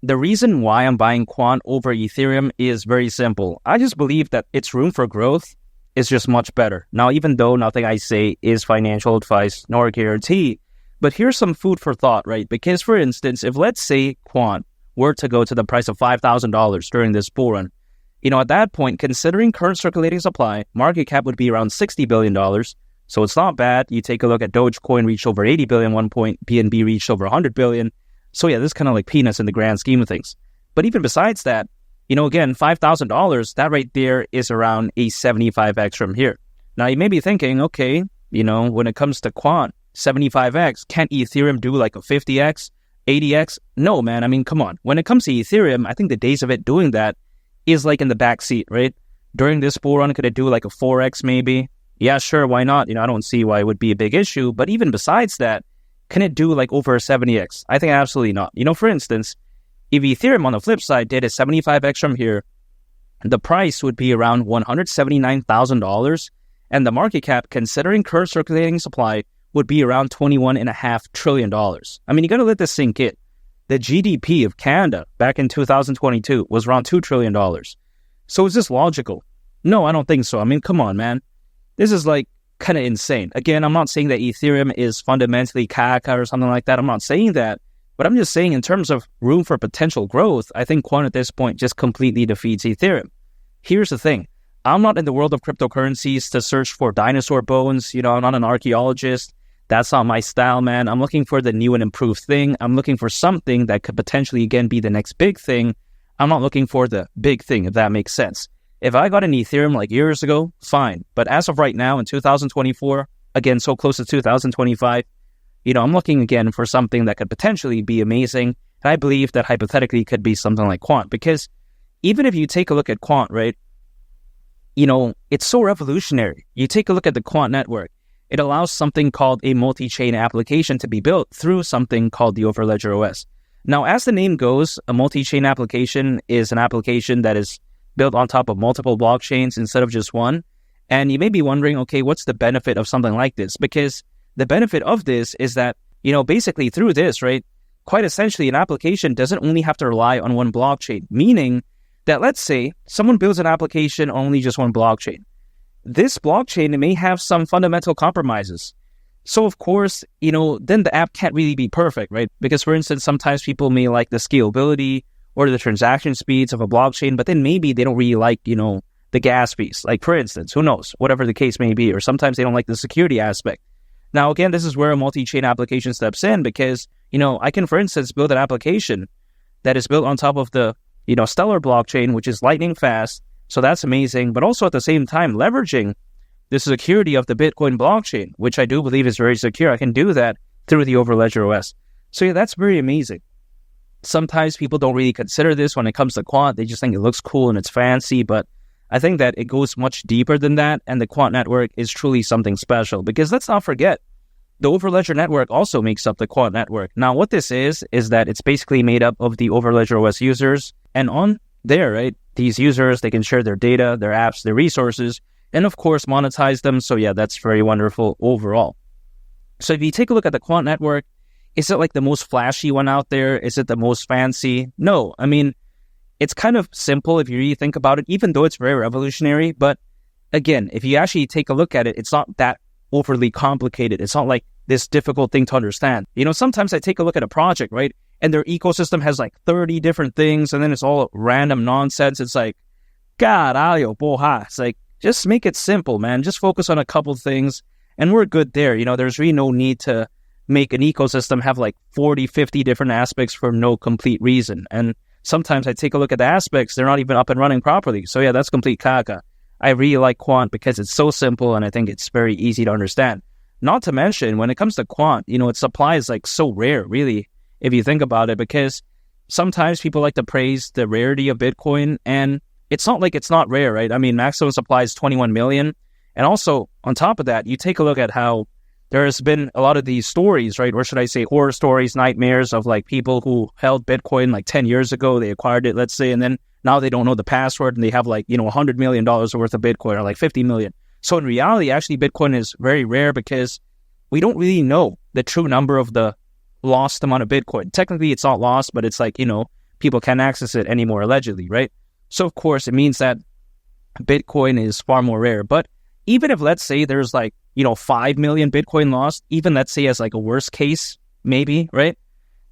The reason why I'm buying Quant over Ethereum is very simple. I just believe that its room for growth is just much better. Now, even though nothing I say is financial advice nor a guarantee, but here's some food for thought, right? Because, for instance, if let's say Quant were to go to the price of $5,000 during this bull run, at that point, considering current circulating supply, market cap would be around $60 billion. So it's not bad. You take a look at Dogecoin reached over 80 billion one point, BNB reached over 100 billion. So yeah, this is kind of like peanuts in the grand scheme of things. But even besides that, again, $5,000, that right there is around a 75x from here. Now you may be thinking, okay, when it comes to Quant, 75x, can't Ethereum do like a 50x, 80x? No, man. I mean, come on. When it comes to Ethereum, I think the days of it doing that is like in the back seat, right? During this bull run, could it do like a 4x maybe? Yeah, sure, why not? I don't see why it would be a big issue. But even besides that, can it do like over a 70x? I think absolutely not. For instance, if Ethereum on the flip side did a 75x from here, the price would be around $179,000, and the market cap, considering current circulating supply, would be around $21.5 trillion. I mean, you got to let this sink in. The GDP of Canada back in 2022 was around $2 trillion. So is this logical? No, I don't think so. I mean, come on, man. This is like kind of insane. Again, I'm not saying that Ethereum is fundamentally caca or something like that. I'm not saying that. But I'm just saying in terms of room for potential growth, I think Quant at this point just completely defeats Ethereum. Here's the thing. I'm not in the world of cryptocurrencies to search for dinosaur bones. I'm not an archaeologist. That's not my style, man. I'm looking for the new and improved thing. I'm looking for something that could potentially, again, be the next big thing. I'm not looking for the big thing, if that makes sense. If I got an Ethereum like years ago, fine. But as of right now in 2024, again, so close to 2025, I'm looking again for something that could potentially be amazing. And I believe that hypothetically could be something like Quant. Because even if you take a look at Quant, right, it's so revolutionary. You take a look at the Quant network. It allows something called a multi-chain application to be built through something called the Overledger OS. Now, as the name goes, a multi-chain application is an application that is built on top of multiple blockchains instead of just one. And you may be wondering, okay, what's the benefit of something like this? Because the benefit of this is that, basically through this, right, quite essentially an application doesn't only have to rely on one blockchain, meaning that let's say someone builds an application on only just one blockchain. This blockchain may have some fundamental compromises. So, of course, then the app can't really be perfect, right? Because, for instance, sometimes people may like the scalability or the transaction speeds of a blockchain, but then maybe they don't really like, the gas fees. Like, for instance, who knows, whatever the case may be. Or sometimes they don't like the security aspect. Now, again, this is where a multi-chain application steps in because, I can, for instance, build an application that is built on top of the, Stellar blockchain, which is lightning fast. So that's amazing. But also at the same time, leveraging the security of the Bitcoin blockchain, which I do believe is very secure. I can do that through the Overledger OS. So yeah, that's very amazing. Sometimes people don't really consider this when it comes to Quant. They just think it looks cool and it's fancy. But I think that it goes much deeper than that. And the Quant network is truly something special. Because let's not forget, the Overledger network also makes up the Quant network. Now, what this is that it's basically made up of the Overledger OS users. And on there, right, these users, they can share their data, their apps, their resources, and of course monetize them. So yeah, that's very wonderful overall. So if you take a look at the Quant network, is it like the most flashy one out there? Is it the most fancy? No, I mean, it's kind of simple if you really think about it, even though it's very revolutionary. But again, if you actually take a look at it, it's not that overly complicated. It's not like this difficult thing to understand. Sometimes I take a look at a project, right? And their ecosystem has like 30 different things, and then it's all random nonsense. It's like, caralho, porra. It's like, just make it simple, man. Just focus on a couple things, and we're good there. There's really no need to make an ecosystem have like 40, 50 different aspects for no complete reason. And sometimes I take a look at the aspects, they're not even up and running properly. So yeah, that's complete caca. I really like Quant because it's so simple, and I think it's very easy to understand. Not to mention, when it comes to Quant, its supply is like so rare, really, if you think about it, because sometimes people like to praise the rarity of Bitcoin, and it's not like it's not rare, right? I mean, maximum supply is 21 million. And also, on top of that, you take a look at how there has been a lot of these stories, right? Or should I say horror stories, nightmares of like people who held Bitcoin like 10 years ago, they acquired it, let's say, and then now they don't know the password and they have like, $100 million worth of Bitcoin or like 50 million. So in reality, actually, Bitcoin is very rare because we don't really know the true number of the lost amount of Bitcoin. Technically, it's not lost, but it's like, people can't access it anymore, allegedly, right? So of course, it means that Bitcoin is far more rare. But even if, let's say, there's 5 million Bitcoin lost, even let's say as a worst case, maybe, right?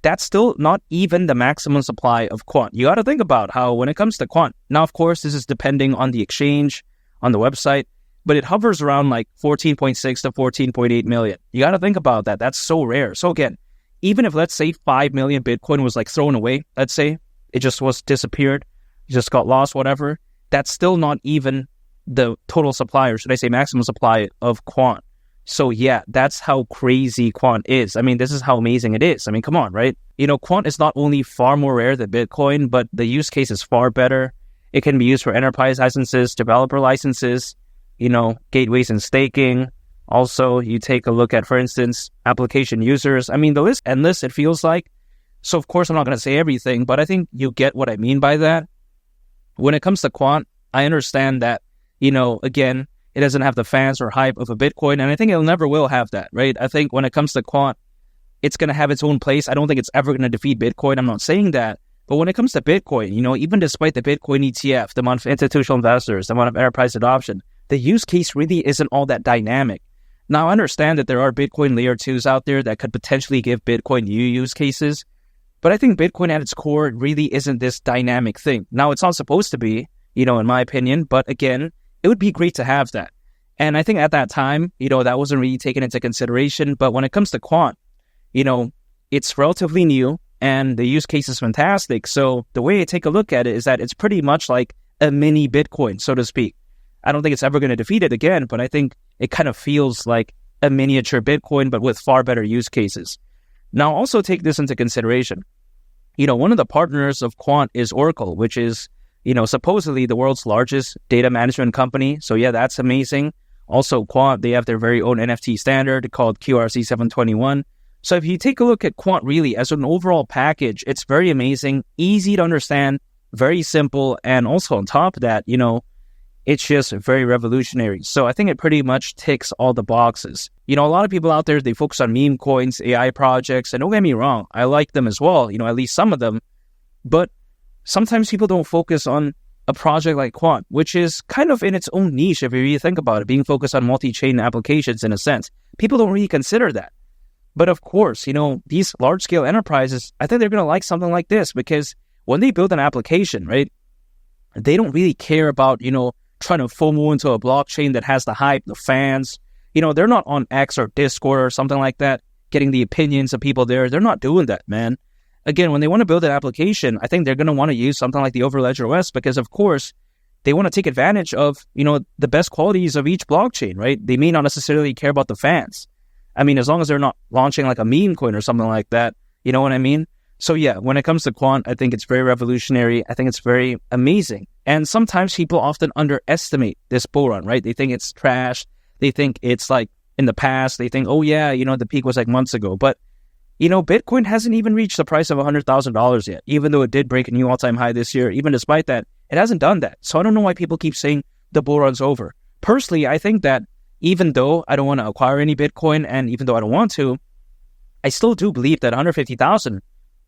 That's still not even the maximum supply of Quant. You got to think about how when it comes to Quant, now, of course, this is depending on the exchange, on the website, but it hovers around 14.6 to 14.8 million. You got to think about that. That's so rare. So again, even if, let's say, 5 million Bitcoin was thrown away, let's say, it just was disappeared, just got lost, whatever, that's still not even the total supply, or should I say maximum supply of Quant. So yeah, that's how crazy Quant is. I mean, this is how amazing it is. I mean, come on, right? Quant is not only far more rare than Bitcoin, but the use case is far better. It can be used for enterprise licenses, developer licenses, gateways and staking. Also, you take a look at, for instance, application users. I mean, the list endless, it feels like. So of course, I'm not going to say everything, but I think you get what I mean by that. When it comes to Quant, I understand that, again, it doesn't have the fans or hype of a Bitcoin, and I think it never will have that, right? I think when it comes to Quant, it's going to have its own place. I don't think it's ever going to defeat Bitcoin. I'm not saying that. But when it comes to Bitcoin, even despite the Bitcoin ETF, the amount of institutional investors, the amount of enterprise adoption, the use case really isn't all that dynamic. Now, I understand that there are Bitcoin layer 2s out there that could potentially give Bitcoin new use cases, but I think Bitcoin at its core really isn't this dynamic thing. Now, it's not supposed to be, in my opinion, but again, it would be great to have that. And I think at that time, that wasn't really taken into consideration. But when it comes to Quant, it's relatively new and the use case is fantastic. So the way I take a look at it is that it's pretty much like a mini Bitcoin, so to speak. I don't think it's ever going to defeat it again, but I think it kind of feels like a miniature Bitcoin, but with far better use cases. Now, also take this into consideration. One of the partners of Quant is Oracle, which is, supposedly the world's largest data management company. So yeah, that's amazing. Also, Quant, they have their very own NFT standard called QRC 721. So if you take a look at Quant really as an overall package, it's very amazing, easy to understand, very simple, and also on top of that, it's just very revolutionary. So I think it pretty much ticks all the boxes. A lot of people out there, they focus on meme coins, AI projects, and don't get me wrong, I like them as well, at least some of them. But sometimes people don't focus on a project like Quant, which is kind of in its own niche if you really think about it, being focused on multi-chain applications in a sense. People don't really consider that. But of course, these large-scale enterprises, I think they're going to like something like this because when they build an application, right, they don't really care about, trying to FOMO into a blockchain that has the hype, the fans. They're not on X or Discord or something like that, getting the opinions of people there. They're not doing that, man. Again, when they want to build an application, I think they're going to want to use something like the Overledger OS because, of course, they want to take advantage of, the best qualities of each blockchain, right? They may not necessarily care about the fans. I mean, as long as they're not launching like a meme coin or something like that, you know what I mean? So yeah, when it comes to Quant, I think it's very revolutionary. I think it's very amazing. And sometimes people often underestimate this bull run, right? They think it's trash. They think it's like in the past. They think, oh yeah, the peak was like months ago. But, Bitcoin hasn't even reached the price of $100,000 yet, even though it did break a new all-time high this year. Even despite that, it hasn't done that. So I don't know why people keep saying the bull run's over. Personally, I think that even though I don't want to acquire any Bitcoin and even though I don't want to, I still do believe that 150,000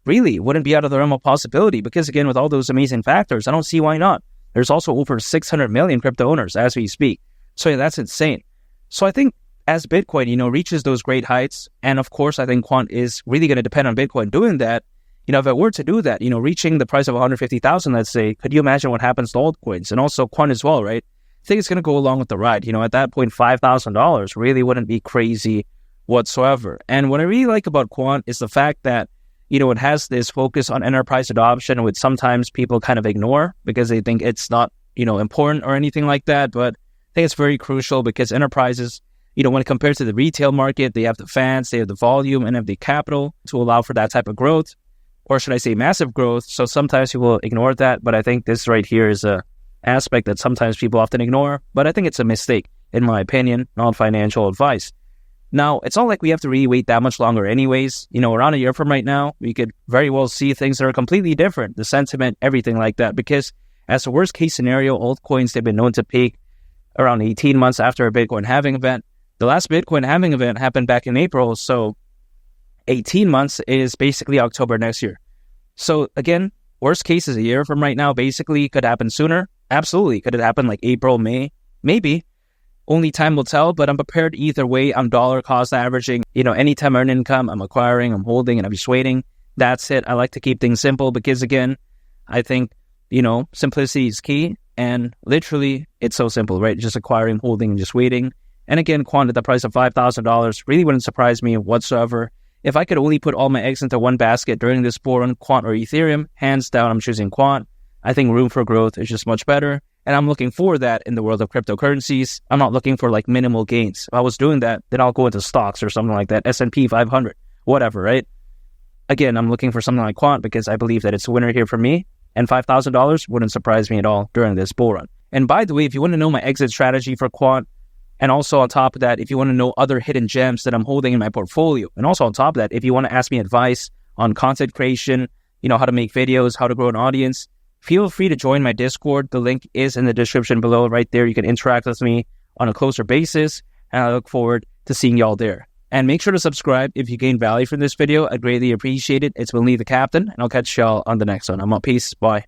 really wouldn't be out of the realm of possibility because, again, with all those amazing factors, I don't see why not. There's also over 600 million crypto owners as we speak. So yeah, that's insane. So I think as Bitcoin, reaches those great heights, and of course, I think Quant is really going to depend on Bitcoin doing that. If it were to do that, reaching the price of 150,000, let's say, could you imagine what happens to altcoins and also Quant as well, right? I think it's going to go along with the ride. At that point, $5,000 really wouldn't be crazy whatsoever. And what I really like about Quant is the fact that, it has this focus on enterprise adoption, which sometimes people kind of ignore because they think it's not, important or anything like that. But I think it's very crucial because enterprises, when compared to the retail market, they have the fans, they have the volume, and have the capital to allow for that type of growth, or should I say massive growth. So sometimes people ignore that. But I think this right here is a aspect that sometimes people often ignore, but I think it's a mistake, in my opinion, not financial advice. Now, it's not like we have to really wait that much longer anyways. Around a year from right now, we could very well see things that are completely different, the sentiment, everything like that, because as a worst case scenario, altcoins, they've been known to peak around 18 months after a Bitcoin halving event. The last Bitcoin halving event happened back in April, so 18 months is basically October next year. So again, Worst case is a year from right now. Basically, could happen sooner. Absolutely. Could it happen like April, May? Maybe. Only time will tell, but I'm prepared either way. I'm dollar cost averaging. Anytime I earn income, I'm acquiring, I'm holding, and I'm just waiting. That's it. I like to keep things simple because, again, I think, simplicity is key. And literally, it's so simple, right? Just acquiring, holding, and just waiting. And again, Quant at the price of $5,000 really wouldn't surprise me whatsoever. If I could only put all my eggs into one basket during this bull run, Quant or Ethereum, hands down, I'm choosing Quant. I think room for growth is just much better. And I'm looking for that in the world of cryptocurrencies. I'm not looking for like minimal gains. If I was doing that, then I'll go into stocks or something like that, S&P 500, whatever, right? Again, I'm looking for something like Quant because I believe that it's a winner here for me. And $5,000 wouldn't surprise me at all during this bull run. And by the way, if you want to know my exit strategy for Quant, and also on top of that, if you want to know other hidden gems that I'm holding in my portfolio, and also on top of that, if you want to ask me advice on content creation, how to make videos, how to grow an audience, feel free to join my Discord. The link is in the description below. Right there, you can interact with me on a closer basis, and I look forward to seeing y'all there. And make sure to subscribe if you gain value from this video. I'd greatly appreciate it. It's been Lee the Captain, and I'll catch y'all on the next one. I'm out. Peace. Bye.